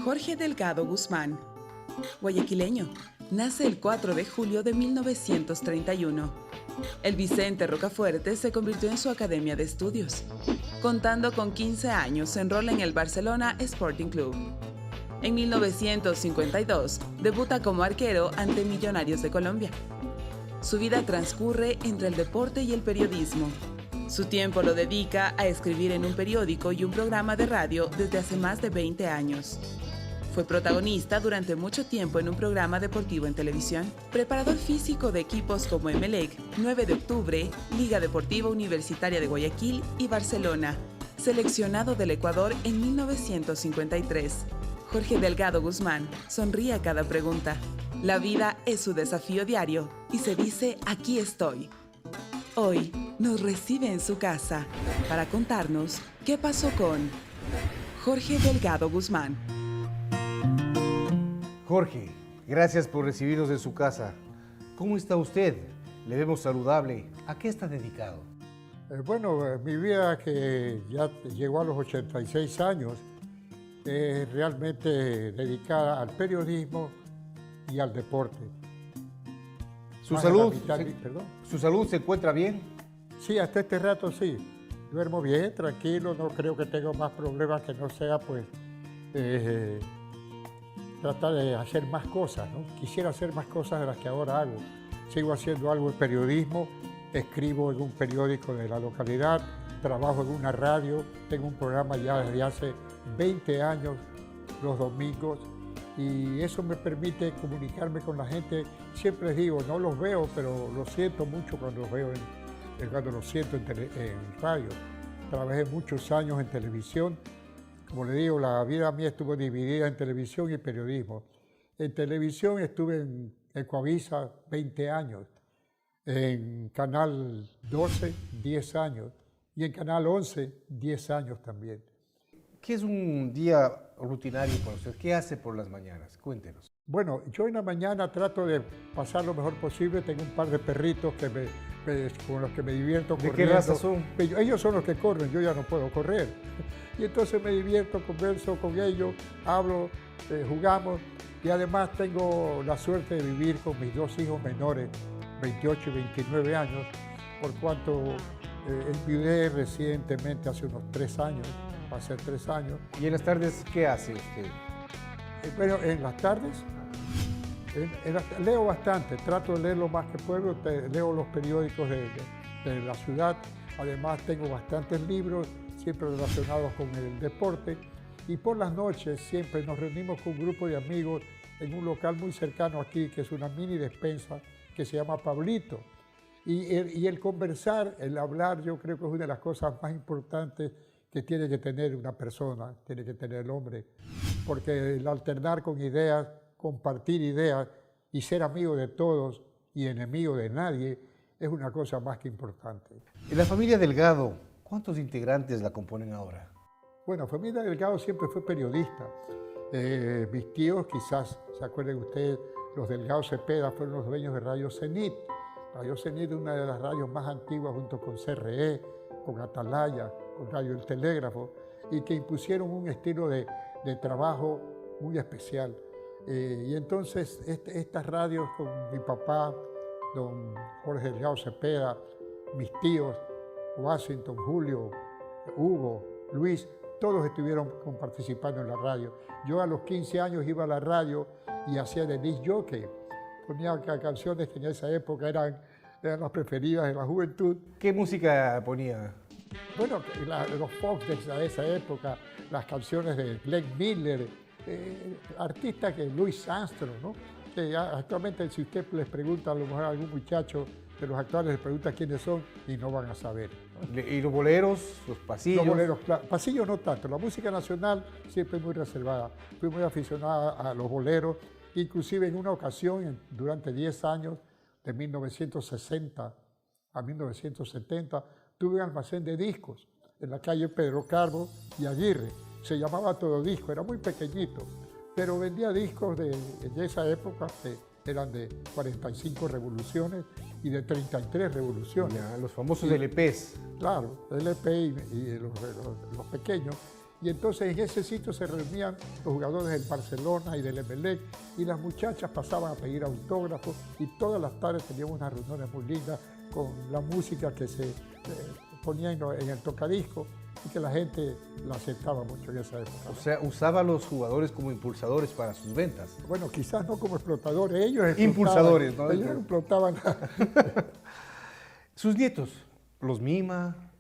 Jorge Delgado Guzmán, guayaquileño, nace el 4 de julio de 1931. El Vicente Rocafuerte se convirtió en su academia de estudios. Contando con 15 años, se enrola en el Barcelona Sporting Club. En 1952, debuta como arquero ante Millonarios de Colombia. Su vida transcurre entre el deporte y el periodismo. Su tiempo lo dedica a escribir en un periódico y un programa de radio desde hace más de 20 años. Fue protagonista durante mucho tiempo en un programa deportivo en televisión. Preparador físico de equipos como Emelec, 9 de octubre, Liga Deportiva Universitaria de Guayaquil y Barcelona. Seleccionado del Ecuador en 1953. Jorge Delgado Guzmán sonríe a cada pregunta. La vida es su desafío diario y se dice aquí estoy. Hoy nos recibe en su casa para contarnos qué pasó con Jorge Delgado Guzmán. Jorge, gracias por recibirnos en su casa. ¿Cómo está usted? Le vemos saludable. ¿A qué está dedicado? Mi vida que ya llegó a los 86 años es realmente dedicada al periodismo y al deporte. ¿Su salud se encuentra bien? Sí, hasta este rato sí. Duermo bien, tranquilo, no creo que tenga más problemas que no sea tratar de hacer más cosas, ¿no? Quisiera hacer más cosas de las que ahora hago. Sigo haciendo algo en periodismo, escribo en un periódico de la localidad, trabajo en una radio, tengo un programa ya desde hace 20 años los domingos y eso me permite comunicarme con la gente. Siempre les digo, no los veo, pero lo siento mucho cuando los veo cuando los siento en radio. Trabajé muchos años en televisión. Como le digo, la vida mía estuvo dividida en televisión y periodismo. En televisión estuve en Ecuavisa 20 años, en Canal 12 10 años y en Canal 11 10 años también. ¿Qué es un día rutinario para usted? ¿Qué hace por las mañanas? Cuéntenos. Bueno, yo en la mañana trato de pasar lo mejor posible. Tengo un par de perritos con los que me divierto corriendo. ¿De qué raza son? Ellos son los que corren, yo ya no puedo correr. Y entonces me divierto, converso con ellos, hablo, jugamos. Y además tengo la suerte de vivir con mis dos hijos menores, 28 y 29 años, por cuanto enviudé recientemente, hace unos 3 años, va a ser 3 años. ¿Y en las tardes qué hace usted? Bueno, en las tardes leo bastante, trato de leer lo más que puedo, leo los periódicos de la ciudad, además tengo bastantes libros, siempre relacionados con el deporte, y por las noches siempre nos reunimos con un grupo de amigos en un local muy cercano aquí, que es una mini despensa, que se llama Pablito. Y el conversar, el hablar, yo creo que es una de las cosas más importantes que tiene que tener una persona, tiene que tener el hombre, porque el alternar con ideas, compartir ideas y ser amigo de todos y enemigo de nadie es una cosa más que importante. En la familia Delgado, ¿cuántos integrantes la componen ahora? Bueno, familia Delgado siempre fue periodista. Mis tíos, quizás se acuerden ustedes, los Delgado Cepeda fueron los dueños de Radio Cenit. Radio Cenit es una de las radios más antiguas junto con CRE, con Atalaya, con Radio El Telégrafo, y que impusieron un estilo de trabajo muy especial. Y entonces estas radios con mi papá, don Jorge Delgado Cepeda, mis tíos, Washington, Julio, Hugo, Luis, todos estuvieron participando en la radio. Yo a los 15 años iba a la radio y hacía de disc jockey. Ponía canciones que en esa época eran las preferidas de la juventud. ¿Qué música ponía? Bueno, los folk de esa época, las canciones de Glenn Miller, artistas que Louis Armstrong, ¿no? Que actualmente si usted les pregunta a lo mejor a algún muchacho de los actuales, les pregunta quiénes son y no van a saber, ¿no? ¿Y los boleros, los pasillos? Los boleros, pasillos no tanto. La música nacional siempre muy reservada. Fui muy aficionada a los boleros, inclusive en una ocasión, durante 10 años, de 1960 a 1970, tuve un almacén de discos en la calle Pedro Carbo y Aguirre. Se llamaba Todo Disco, era muy pequeñito, pero vendía discos de esa época que eran de 45 revoluciones y de 33 revoluciones. Ya, los famosos LPs. Claro, LP y los pequeños. Y entonces en ese sitio se reunían los jugadores del Barcelona y del Emelec y las muchachas pasaban a pedir autógrafos y todas las tardes teníamos unas reuniones muy lindas con la música que se ponía en el tocadisco y que la gente la aceptaba mucho en esa época. O sea, usaba a los jugadores como impulsadores para sus ventas. Bueno, quizás no como explotadores, ellos explotaban. Impulsadores, ¿no? Ellos explotaban. Sus nietos, ¿los mima?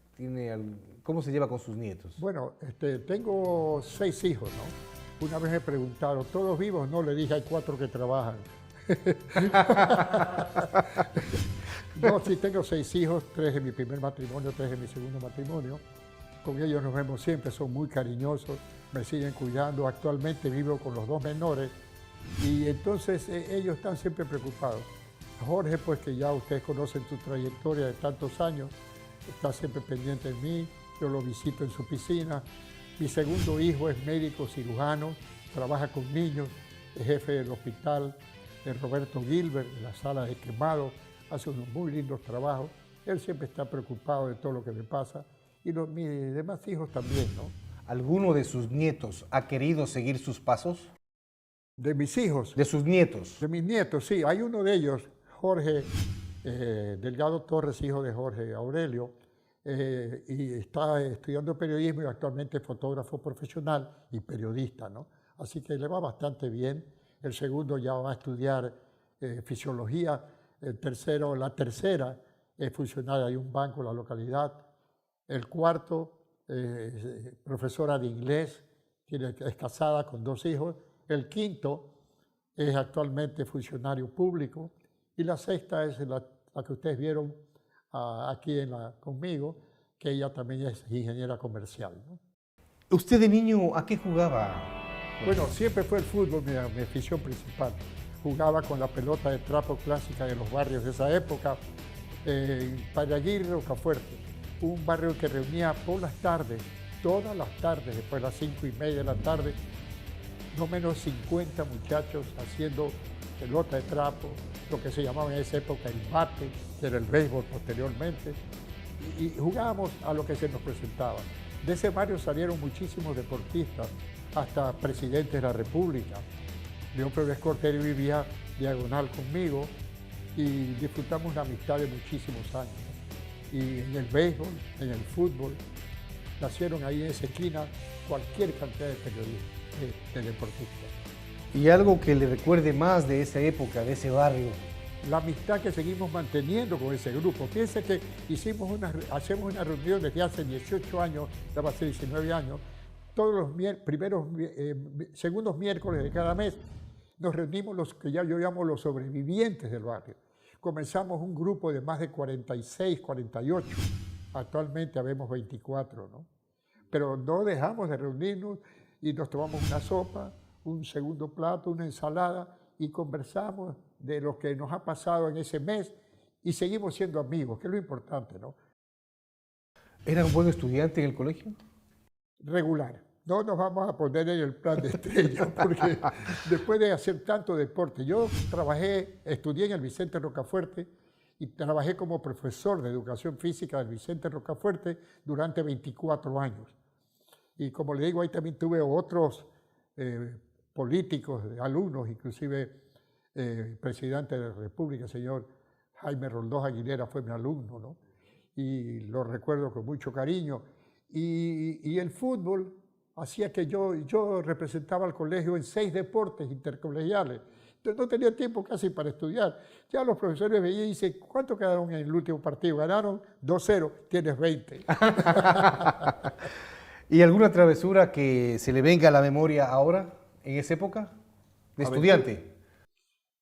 ¿Cómo se lleva con sus nietos? Bueno, tengo 6 hijos, ¿no? Una vez me preguntaron, ¿todos vivos? No, le dije, hay 4 que trabajan. No, sí, tengo 6 hijos, 3 de mi primer matrimonio, 3 de mi segundo matrimonio. Con ellos nos vemos siempre, son muy cariñosos, me siguen cuidando. Actualmente vivo con los 2 menores y entonces ellos están siempre preocupados. Jorge, pues que ya ustedes conocen tu trayectoria de tantos años, está siempre pendiente de mí, yo lo visito en su piscina. Mi segundo hijo es médico cirujano, trabaja con niños, es jefe del hospital de Roberto Gilbert, en la sala de quemados, hace unos muy lindos trabajos. Él siempre está preocupado de todo lo que me pasa y mis demás hijos también, ¿no? ¿Alguno de sus nietos ha querido seguir sus pasos? De mis hijos. De sus nietos. De mis nietos, sí. Hay uno de ellos, Jorge Delgado Torres, hijo de Jorge Aurelio, y está estudiando periodismo y actualmente es fotógrafo profesional y periodista, ¿no? Así que le va bastante bien. El segundo ya va a estudiar fisiología. La tercera es funcionaria de un banco en la localidad. El cuarto, profesora de inglés, es casada con 2 hijos. El quinto es actualmente funcionario público. Y la sexta es la que ustedes vieron aquí conmigo, que ella también es ingeniera comercial, ¿no? ¿Usted de niño a qué jugaba? Bueno, siempre fue el fútbol mi afición principal. Jugaba con la pelota de trapo clásica de los barrios de esa época, en Payaguirre, Rocafuerte, un barrio que reunía por las tardes, todas las tardes, después de las 5:30 de la tarde, no menos 50 muchachos haciendo pelota de trapo, lo que se llamaba en esa época el bate, que era el béisbol posteriormente, y jugábamos a lo que se nos presentaba. De ese barrio salieron muchísimos deportistas, hasta presidentes de la República. León Febres Cordero vivía diagonal conmigo y disfrutamos una amistad de muchísimos años. Y en el béisbol, en el fútbol, nacieron ahí en esa esquina cualquier cantidad de periodistas, de deportistas. ¿Y algo que le recuerde más de esa época, de ese barrio? La amistad que seguimos manteniendo con ese grupo. Fíjense que hacemos una reunión desde hace 18 años, ya va a ser 19 años, todos los segundos miércoles de cada mes nos reunimos los que yo llamo los sobrevivientes del barrio. Comenzamos un grupo de más de 46, 48. Actualmente habemos 24, ¿no? Pero no dejamos de reunirnos y nos tomamos una sopa, un segundo plato, una ensalada y conversamos de lo que nos ha pasado en ese mes y seguimos siendo amigos, que es lo importante, ¿no? ¿Era un buen estudiante en el colegio? Regular. No nos vamos a poner en el plan de estrella, porque después de hacer tanto deporte, yo estudié en el Vicente Rocafuerte y trabajé como profesor de educación física del Vicente Rocafuerte durante 24 años. Y como le digo, ahí también tuve otros políticos, alumnos, inclusive presidente de la República, el señor Jaime Roldós Aguilera fue mi alumno, ¿no? Y lo recuerdo con mucho cariño. Y el fútbol hacía que yo representaba al colegio en 6 deportes intercolegiales. Entonces no tenía tiempo casi para estudiar. Ya los profesores veían y dicen, ¿cuánto quedaron en el último partido? Ganaron 2-0, tienes 20. ¿Y alguna travesura que se le venga a la memoria ahora, en esa época, de estudiante?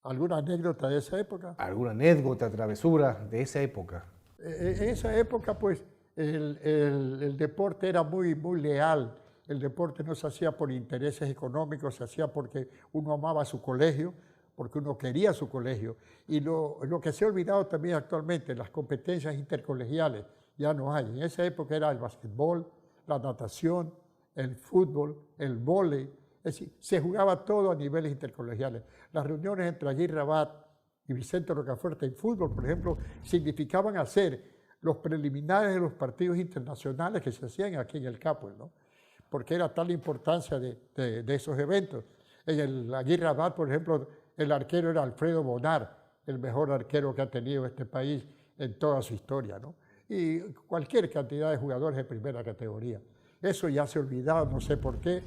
¿Alguna anécdota de esa época? ¿Alguna anécdota, travesura de esa época? En esa época, pues, el deporte era muy, muy leal. El deporte no se hacía por intereses económicos, se hacía porque uno amaba su colegio, porque uno quería su colegio. Y lo que se ha olvidado también actualmente, las competencias intercolegiales, ya no hay. En esa época era el básquetbol, la natación, el fútbol, el vóley. Es decir, se jugaba todo a niveles intercolegiales. Las reuniones entre Aguirre Abad y Vicente Rocafuerte en fútbol, por ejemplo, significaban hacer los preliminares de los partidos internacionales que se hacían aquí en el Capo, ¿no? porque era tal la importancia de esos eventos. En el Aguirre Abad, por ejemplo, el arquero era Alfredo Bonar, el mejor arquero que ha tenido este país en toda su historia, ¿no? Y cualquier cantidad de jugadores de primera categoría. Eso ya se ha olvidado, no sé por qué.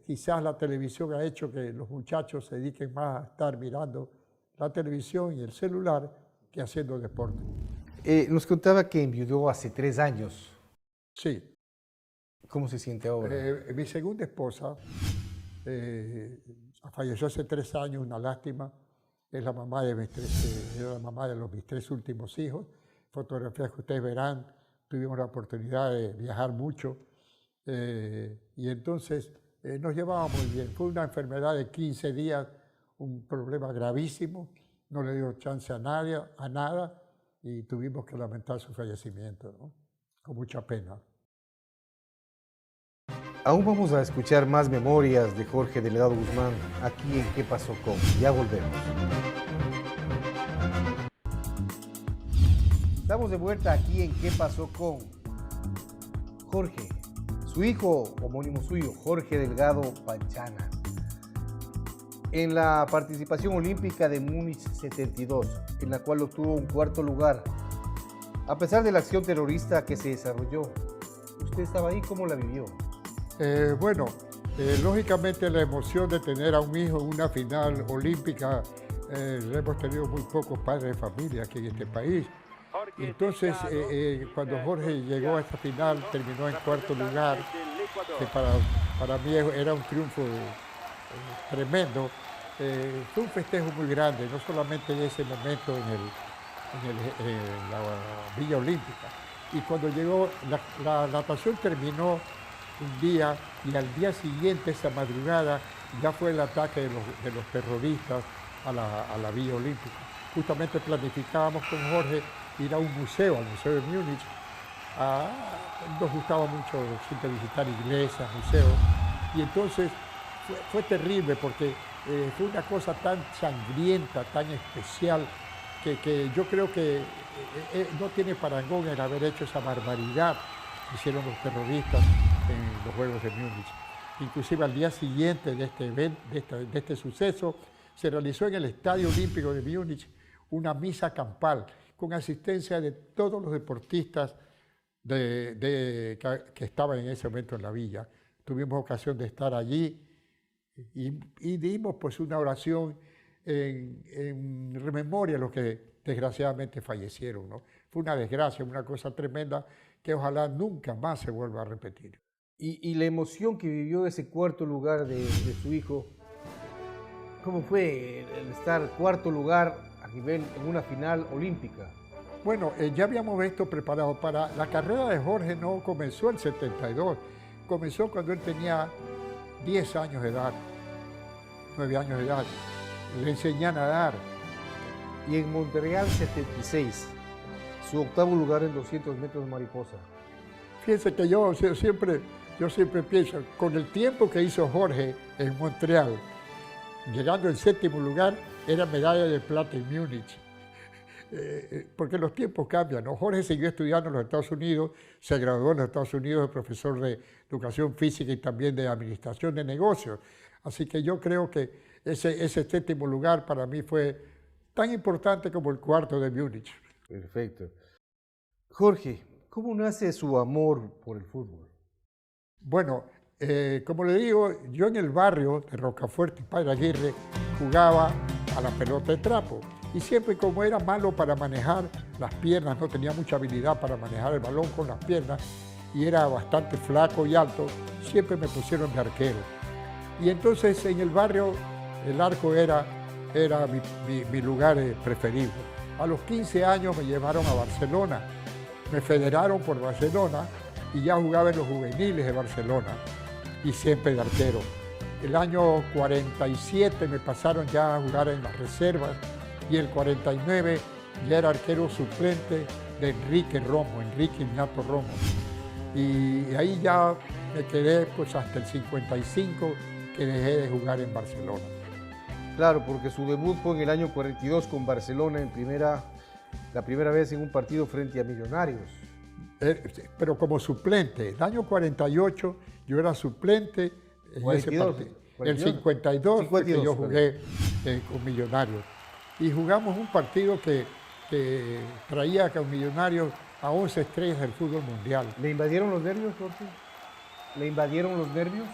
Quizás la televisión ha hecho que los muchachos se dediquen más a estar mirando la televisión y el celular que haciendo deporte. Nos contaba que enviudó hace 3 años. Sí. ¿Cómo se siente ahora? Mi segunda esposa falleció hace 3 años, una lástima. Es la mamá de mis 3 últimos hijos. Fotografías que ustedes verán, tuvimos la oportunidad de viajar mucho y entonces nos llevábamos muy bien. Fue una enfermedad de 15 días, un problema gravísimo, no le dio chance a nada y tuvimos que lamentar su fallecimiento, ¿no? Con mucha pena. Aún vamos a escuchar más memorias de Jorge Delgado Guzmán aquí en ¿Qué pasó con? Ya volvemos. Estamos de vuelta aquí en ¿Qué pasó con? Jorge, su hijo homónimo suyo, Jorge Delgado Panchana. En la participación olímpica de Múnich 72, en la cual obtuvo un 4º lugar, a pesar de la acción terrorista que se desarrolló, ¿usted estaba ahí? ¿Cómo la vivió? Bueno, lógicamente la emoción de tener a un hijo en una final olímpica, hemos tenido muy pocos padres de familia aquí en este país. Entonces, cuando Jorge llegó a esta final, terminó en 4º lugar, que para mí era un triunfo tremendo. Fue un festejo muy grande, no solamente en ese momento en la Villa Olímpica. Y cuando llegó, la natación terminó un día y al día siguiente, esa madrugada, ya fue el ataque de los terroristas a la Villa Olímpica. Justamente planificábamos con Jorge ir a un museo, al Museo de Múnich. Nos gustaba mucho siempre visitar iglesias, museos, y entonces fue terrible porque fue una cosa tan sangrienta, tan especial, que yo creo que no tiene parangón el haber hecho esa barbaridad que hicieron los terroristas en los Juegos de Múnich. Inclusive al día siguiente de este evento, de este suceso, se realizó en el Estadio Olímpico de Múnich una misa campal con asistencia de todos los deportistas que estaban en ese momento en la villa. Tuvimos ocasión de estar allí y dimos pues una oración en rememoria a los que desgraciadamente fallecieron, ¿no? Fue una desgracia, una cosa tremenda que ojalá nunca más se vuelva a repetir. Y la emoción que vivió ese 4º lugar de su hijo, ¿cómo fue el estar 4º lugar a nivel en una final olímpica? Bueno, ya habíamos esto preparado para la carrera de Jorge. No comenzó en el 72, comenzó cuando él tenía 10 años de edad, 9 años de edad. Le enseñé a nadar. Y en Montreal 76, su 8º lugar en 200 metros mariposa. Fíjense que yo siempre pienso, con el tiempo que hizo Jorge en Montreal, llegando en 7º lugar, era medalla de plata en Múnich. Porque los tiempos cambian, ¿no? Jorge siguió estudiando en los Estados Unidos, se graduó en los Estados Unidos de profesor de educación física y también de administración de negocios. Así que yo creo que ese 7º lugar para mí fue tan importante como el 4º de Múnich. Perfecto. Jorge, ¿cómo nace su amor por el fútbol? Bueno, como le digo, yo en el barrio de Rocafuerte y Padre Aguirre jugaba a la pelota de trapo. Y siempre, como era malo para manejar las piernas, no tenía mucha habilidad para manejar el balón con las piernas y era bastante flaco y alto, siempre me pusieron de arquero. Y entonces en el barrio el arco era mi lugar preferido. A los 15 años me llevaron a Barcelona, me federaron por Barcelona y ya jugaba en los juveniles de Barcelona y siempre de arquero. El año 47 me pasaron ya a jugar en las reservas y el 49 ya era arquero suplente de Enrique Ignato Romo. Y ahí ya me quedé pues hasta el 55 que dejé de jugar en Barcelona. Claro, porque su debut fue en el año 42 con Barcelona la primera vez en un partido frente a Millonarios. pero como suplente. El año 48 yo era suplente en 42, ese partido. 42. El 52 fue que 52, yo jugué con Millonarios. Y jugamos un partido que traía con Millonarios a 11 estrellas del fútbol mundial. ¿Le invadieron los nervios, Jorge? ¿Le invadieron los nervios?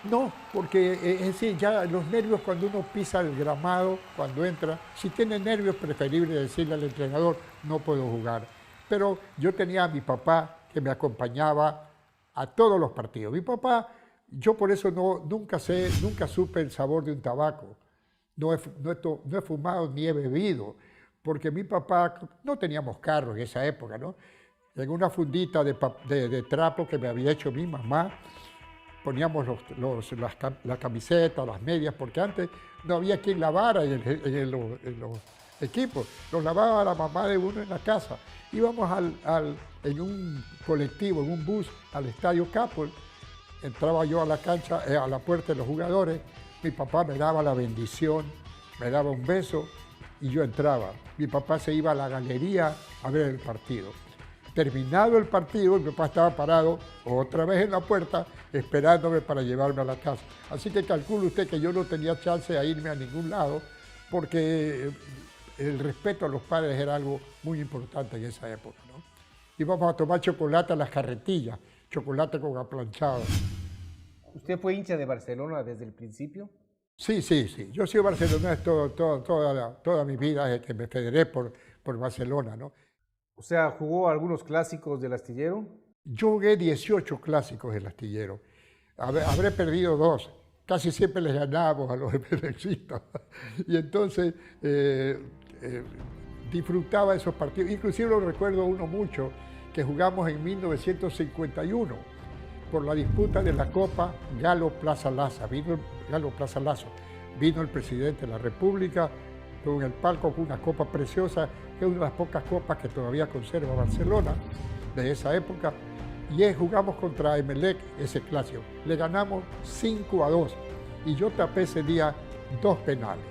No, porque es decir, ya los nervios cuando uno pisa el gramado, cuando entra, si tiene nervios, preferible decirle al entrenador, no puedo jugar. Pero yo tenía a mi papá que me acompañaba a todos los partidos. Mi papá, yo por eso nunca supe el sabor de un tabaco. No he fumado ni he bebido, porque mi papá, no teníamos carro en esa época, ¿no? En una fundita de trapo que me había hecho mi mamá, poníamos las camisetas, las medias, porque antes no había quien lavara en los equipos. Los lavaba la mamá de uno en la casa. Íbamos en un colectivo, en un bus, al Estadio Capol. Entraba yo a la cancha, a la puerta de los jugadores. Mi papá me daba la bendición, me daba un beso y yo entraba. Mi papá se iba a la galería a ver el partido. Terminado el partido, mi papá estaba parado otra vez en la puerta esperándome para llevarme a la casa. Así que calcule usted que yo no tenía chance de irme a ningún lado porque el respeto a los padres era algo muy importante en esa época, ¿no? Íbamos a tomar chocolate a las carretillas, chocolate con aplanchado. ¿Usted fue hincha de Barcelona desde el principio? Sí. Yo soy barcelonés toda mi vida desde que me federé por Barcelona, ¿no? O sea, ¿jugó algunos clásicos del Astillero? Yo jugué 18 clásicos del Astillero. Habré perdido 2. Casi siempre les ganábamos a los emelexistas. Y entonces disfrutaba esos partidos. Inclusive lo recuerdo uno mucho, que jugamos en 1951 por la disputa de la Copa Galo-Plaza Lazo. Vino el presidente de la República con el palco con una copa preciosa, que es una de las pocas copas que todavía conserva Barcelona de esa época. Y jugamos contra Emelec ese clásico. Le ganamos 5-2 y yo tapé ese día 2 penales.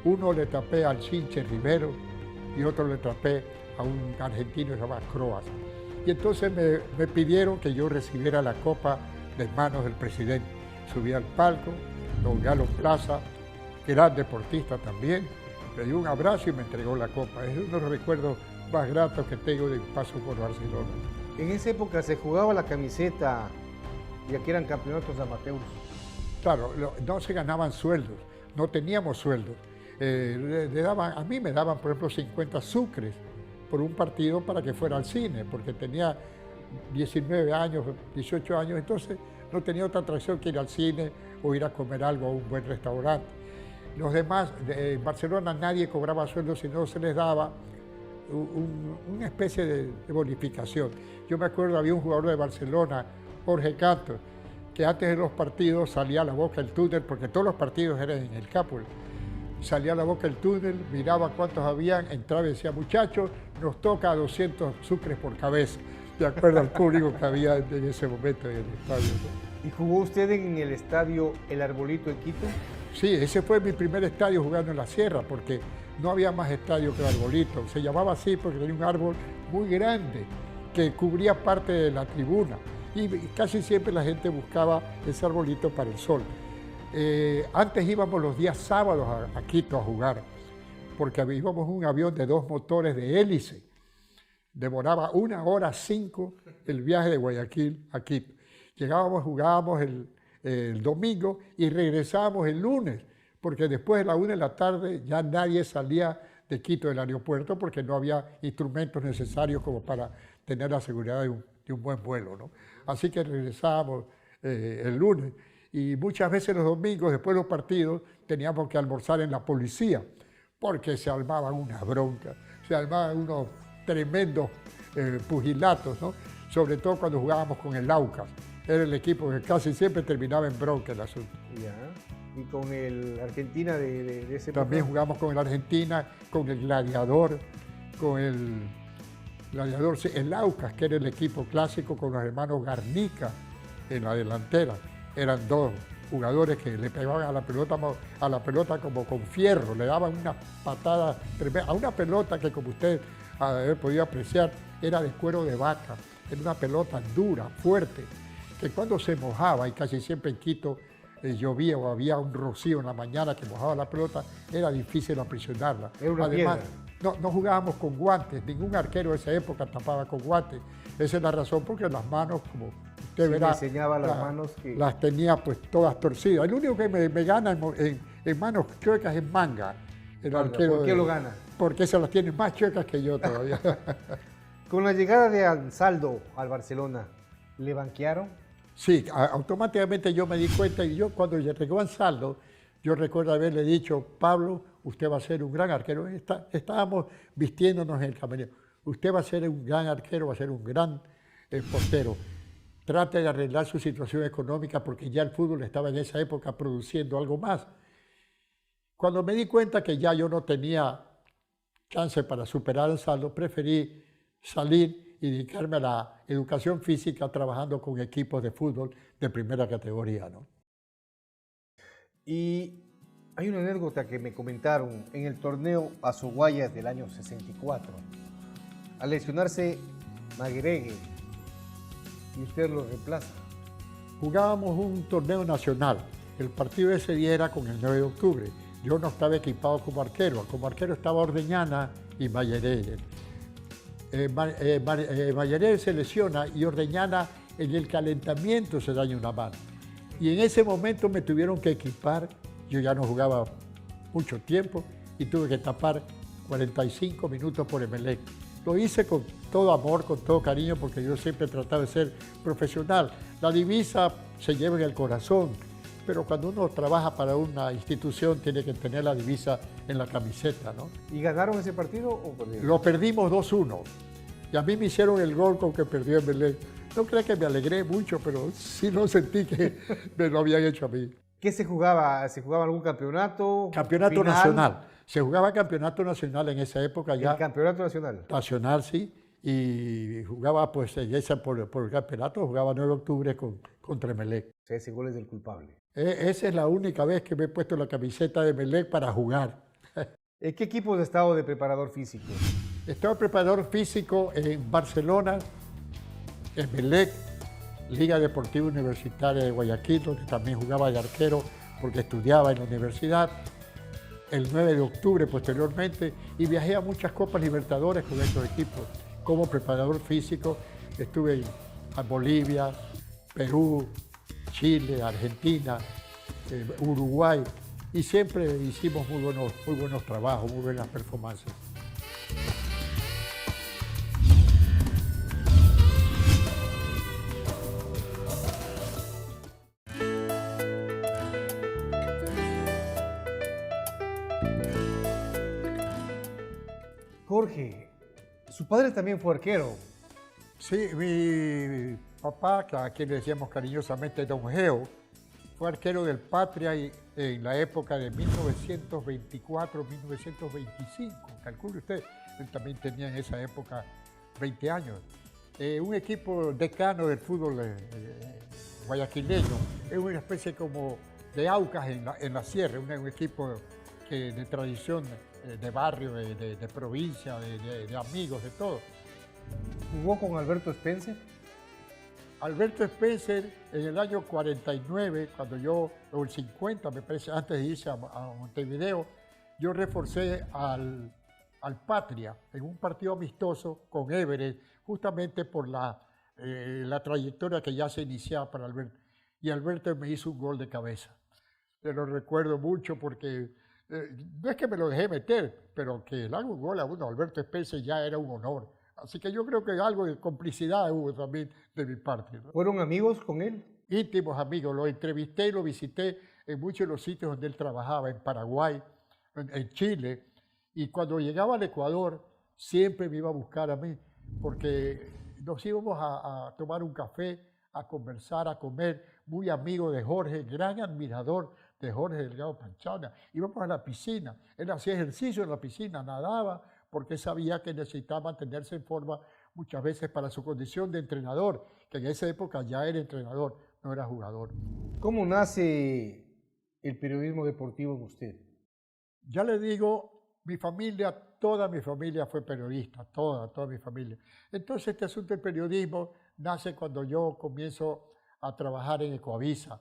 Uno le tapé al Chinche Rivero y otro le tapé a un argentino llamado Croas. Y entonces me pidieron que yo recibiera la copa de manos del presidente. Subí al palco, don Galo Plaza, gran deportista también, me dio un abrazo y me entregó la copa. Es uno de los recuerdos más gratos que tengo de paso por Barcelona. En esa época se jugaba la camiseta, ya que eran campeonatos amateurs. Claro, no se ganaban sueldos, no teníamos sueldos. A mí me daban, por ejemplo, 50 sucres por un partido para que fuera al cine, porque tenía 19 años, 18 años, entonces no tenía otra atracción que ir al cine o ir a comer algo a un buen restaurante. Los demás, en Barcelona nadie cobraba sueldos si no se les daba una especie de bonificación. Yo me acuerdo, había un jugador de Barcelona, Jorge Cantos, que antes de los partidos salía a la boca del túnel, porque todos los partidos eran en el Capul. Salía a la boca del túnel, miraba cuántos habían, entraba y decía, muchachos, nos toca 200 sucres por cabeza. De acuerdo al público que había en ese momento en el estadio, ¿no? ¿Y jugó usted en el estadio El Arbolito en Quito? Sí, ese fue mi primer estadio jugando en la sierra, porque no había más estadio que el Arbolito. Se llamaba así porque tenía un árbol muy grande que cubría parte de la tribuna. Y casi siempre la gente buscaba ese arbolito para el sol. Antes íbamos los días sábados a Quito a jugar, porque íbamos en un avión de 2 motores de hélice. Demoraba 1 hora 5 el viaje de Guayaquil a Quito. Llegábamos, jugábamos el domingo y regresábamos el lunes, porque después de la 1 de la tarde ya nadie salía de Quito del aeropuerto porque no había instrumentos necesarios como para tener la seguridad de un buen vuelo, ¿no? Así que regresábamos el lunes y muchas veces los domingos, después de los partidos, teníamos que almorzar en la policía porque se armaban unas broncas, se armaban unos tremendos pugilatos, ¿no? Sobre todo cuando jugábamos con el Aucas. Era el equipo que casi siempre terminaba en bronca el asunto. Ya. ¿Y con el Argentina de ese También jugamos con el Argentina, con el Gladiador, el Aucas, que era el equipo clásico, con los hermanos Garnica en la delantera. Eran 2 jugadores que le pegaban a la pelota como con fierro, le daban una patada tremenda, a una pelota que, como usted ha podido apreciar, era de cuero de vaca. en una pelota dura, fuerte, que cuando se mojaba, y casi siempre en Quito llovía o había un rocío en la mañana que mojaba la pelota, era difícil aprisionarla. Era una Además, piedra. no jugábamos con guantes, ningún arquero de esa época tapaba con guantes. Esa es la razón porque las manos, como usted verá, me enseñaba las manos que... las tenía pues todas torcidas. El único que me gana en manos chuecas es Manga, el arquero. ¿Por qué lo gana? Porque se las tiene más chuecas que yo todavía. Con la llegada de Ansaldo al Barcelona, ¿le banquearon? Sí, automáticamente yo me di cuenta y yo cuando llegó Ansaldo, yo recuerdo haberle dicho, Pablo, usted va a ser un gran arquero. Estábamos vistiéndonos en el camerino. Usted va a ser un gran arquero, va a ser un gran portero. Trate de arreglar su situación económica porque ya el fútbol estaba en esa época produciendo algo más. Cuando me di cuenta que ya yo no tenía chance para superar el saldo, preferí salir y dedicarme a la educación física trabajando con equipos de fútbol de primera categoría, ¿no? Y hay una anécdota que me comentaron en el torneo Azoguayas del año 64. Al lesionarse Magregue y usted lo reemplaza. Jugábamos un torneo nacional. El partido de ese día era con el 9 de octubre. Yo no estaba equipado como arquero. Como arquero estaba Ordeñana y Mayeré. Mayeré se lesiona y Ordeñana en el calentamiento se daña una mano. Y en ese momento me tuvieron que equipar. Yo ya no jugaba mucho tiempo y tuve que tapar 45 minutos por Emelec. Lo hice con todo amor, con todo cariño, porque yo siempre he tratado de ser profesional. La divisa se lleva en el corazón, pero cuando uno trabaja para una institución tiene que tener la divisa en la camiseta, ¿no? ¿Y ganaron ese partido o perdieron? Lo perdimos 2-1 y a mí me hicieron el gol con que perdió Emelec. No creo que me alegré mucho, pero sí no sentí que me lo habían hecho a mí. ¿Qué se jugaba? ¿Se jugaba algún campeonato? Campeonato final? nacional. Se jugaba campeonato nacional en esa época ya. ¿El campeonato nacional? Nacional, sí. Y jugaba, pues, por el campeonato, jugaba 9 de octubre contra Emelec. 13 goles del culpable. Esa es la única vez que me he puesto la camiseta de Emelec para jugar. ¿En qué equipos ha estado de preparador físico? Estaba preparador físico en Barcelona, Emelec, Liga Deportiva Universitaria de Guayaquil, donde también jugaba de arquero porque estudiaba en la universidad. El 9 de octubre posteriormente, y viajé a muchas Copas Libertadores con estos equipos. Como preparador físico estuve en Bolivia, Perú, Chile, Argentina, Uruguay, y siempre hicimos muy buenos trabajos, muy buenas performances. Jorge, su padre también fue arquero. Sí, mi papá, a quien le decíamos cariñosamente Don Geo, fue arquero del Patria en la época de 1924-1925. Calcule usted, él también tenía en esa época 20 años. Un equipo decano del fútbol guayaquileño, es una especie como de Aucas en la sierra, un equipo de tradición de barrio, de provincia, de amigos, de todo. ¿Jugó con Alberto Spencer? Alberto Spencer en el año 49, o el 50 me parece, antes de irse a Montevideo, yo reforcé al Patria en un partido amistoso con Everett, justamente por la trayectoria que ya se iniciaba para Alberto. Y Alberto me hizo un gol de cabeza. Yo lo recuerdo mucho porque no es que me lo dejé meter, pero que le haga un gol a uno, Alberto Spencer, ya era un honor. Así que yo creo que algo de complicidad hubo también de mi parte, ¿no? ¿Fueron amigos con él? Íntimos amigos, lo entrevisté y lo visité en muchos de los sitios donde él trabajaba, en Paraguay, en Chile, y cuando llegaba al Ecuador siempre me iba a buscar a mí, porque nos íbamos a tomar un café, a conversar, a comer, muy amigo de Jorge, gran admirador de Jorge Delgado Panchana. Íbamos a la piscina, él hacía ejercicio en la piscina, nadaba, porque sabía que necesitaba mantenerse en forma muchas veces para su condición de entrenador, que en esa época ya era entrenador, no era jugador. ¿Cómo nace el periodismo deportivo en usted? Ya le digo, Mi familia, toda mi familia fue periodista, toda mi familia. Entonces este asunto del periodismo nace cuando yo comienzo a trabajar en Ecoavisa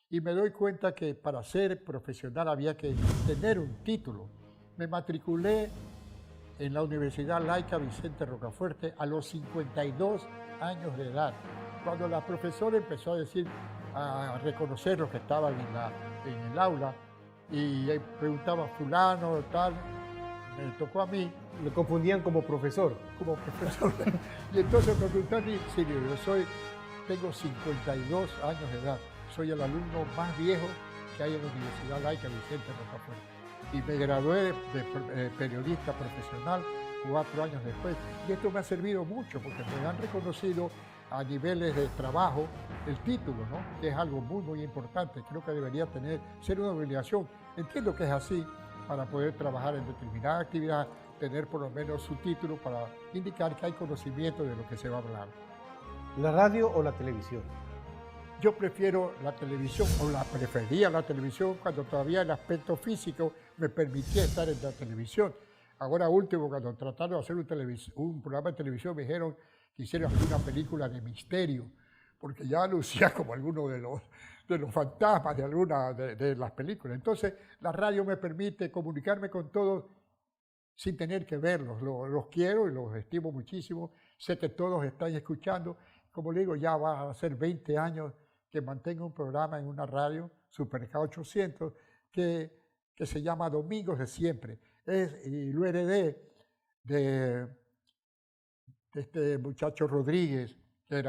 y me doy cuenta que para ser profesional había que tener un título. Me matriculé en la Universidad Laica Vicente Rocafuerte a los 52 años de edad, cuando la profesora empezó a decir, a reconocer los que estaban en el aula y preguntaba fulano, tal, me tocó a mí. Lo confundían como profesor. Como profesor. Y entonces me preguntaron, sí, yo tengo 52 años de edad, soy el alumno más viejo que hay en la Universidad Laica Vicente Rocafuerte. Y me gradué de periodista profesional 4 años después. Y esto me ha servido mucho porque me han reconocido a niveles de trabajo el título, ¿no? Que es algo muy importante. Creo que debería ser una obligación. Entiendo que es así para poder trabajar en determinada actividad, tener por lo menos su título para indicar que hay conocimiento de lo que se va a hablar. ¿La radio o la televisión? Yo prefiero la televisión, o la prefería la televisión cuando todavía el aspecto físico me permitía estar en la televisión. Ahora último, cuando trataron de hacer un programa de televisión, me dijeron que hiciera una película de misterio, porque ya lucía como alguno de los fantasmas de alguna de las películas. Entonces, la radio me permite comunicarme con todos sin tener que verlos. Los quiero y los estimo muchísimo. Sé que todos están escuchando. Como le digo, ya va a ser 20 años que mantengo un programa en una radio, Super K800, que se llama Domingos de Siempre. Y lo heredé de este muchacho Rodríguez, que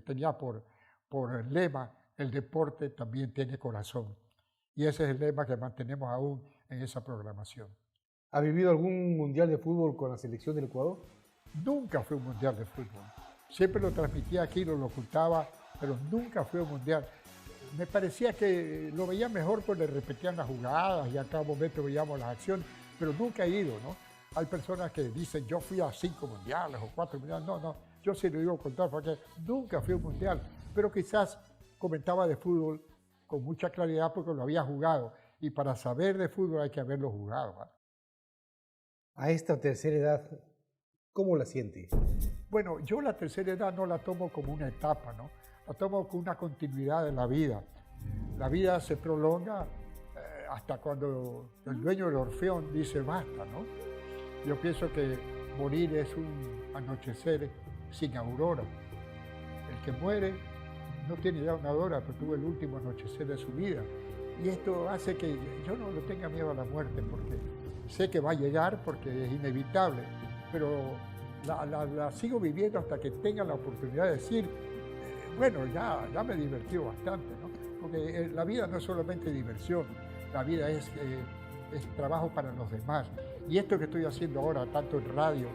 tenía por lema, el deporte también tiene corazón. Y ese es el lema que mantenemos aún en esa programación. ¿Ha vivido algún mundial de fútbol con la selección del Ecuador? Nunca fue un mundial de fútbol. Siempre lo transmitía aquí, lo ocultaba, pero nunca fue un mundial. Me parecía que lo veía mejor cuando le repetían las jugadas y a cada momento veíamos las acciones, pero nunca he ido, ¿no? Hay personas que dicen, yo fui a 5 mundiales o 4 mundiales. No, yo sí lo digo con contar porque nunca fui a un mundial, pero quizás comentaba de fútbol con mucha claridad porque lo había jugado y para saber de fútbol hay que haberlo jugado, ¿no? A esta tercera edad, ¿cómo la siente? Bueno, yo la tercera edad no la tomo como una etapa, ¿no? La tomo como una continuidad de la vida. La vida se prolonga hasta cuando el dueño del Orfeón dice basta, ¿no? Yo pienso que morir es un anochecer sin aurora. El que muere no tiene ya una aurora, pero tuvo el último anochecer de su vida. Y esto hace que yo no le tenga miedo a la muerte porque sé que va a llegar porque es inevitable, pero la sigo viviendo hasta que tenga la oportunidad de decir, bueno, ya me he divertido bastante, ¿no? Porque la vida no es solamente diversión, la vida es trabajo para los demás. Y esto que estoy haciendo ahora, tanto en radio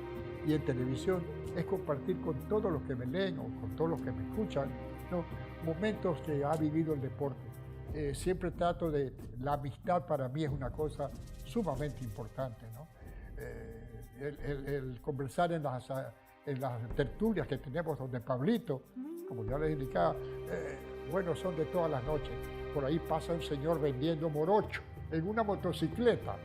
y en televisión, es compartir con todos los que me leen o con todos los que me escuchan, ¿no? Momentos que ha vivido el deporte. Siempre trato de... La amistad para mí es una cosa sumamente importante, ¿no? El conversar en las tertulias que tenemos donde Pablito, como ya les indicaba, bueno, son de todas las noches. Por ahí pasa un señor vendiendo morocho en una motocicleta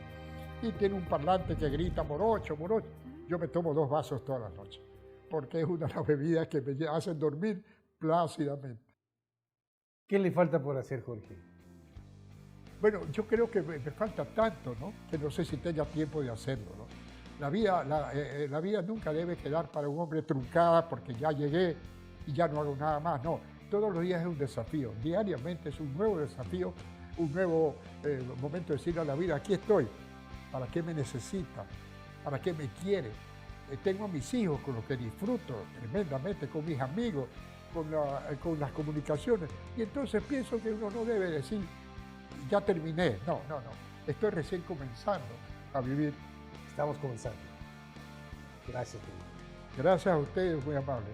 y tiene un parlante que grita morocho, morocho. Yo me tomo 2 vasos todas las noches porque es una de las bebidas que me hacen dormir plácidamente. ¿Qué le falta por hacer, Jorge? Bueno, yo creo que me falta tanto, ¿no? Que no sé si tenga tiempo de hacerlo, ¿no? La vida nunca debe quedar para un hombre truncada porque ya llegué y ya no hago nada más. No, todos los días es un desafío. Diariamente es un nuevo desafío, un nuevo momento de decirle a la vida, aquí estoy. ¿Para qué me necesita? ¿Para qué me quiere? Tengo a mis hijos con los que disfruto tremendamente, con mis amigos, con las comunicaciones. Y entonces pienso que uno no debe decir, ya terminé. No. Estoy recién comenzando a vivir. Estamos comenzando. Gracias. Gracias a ustedes, muy amables.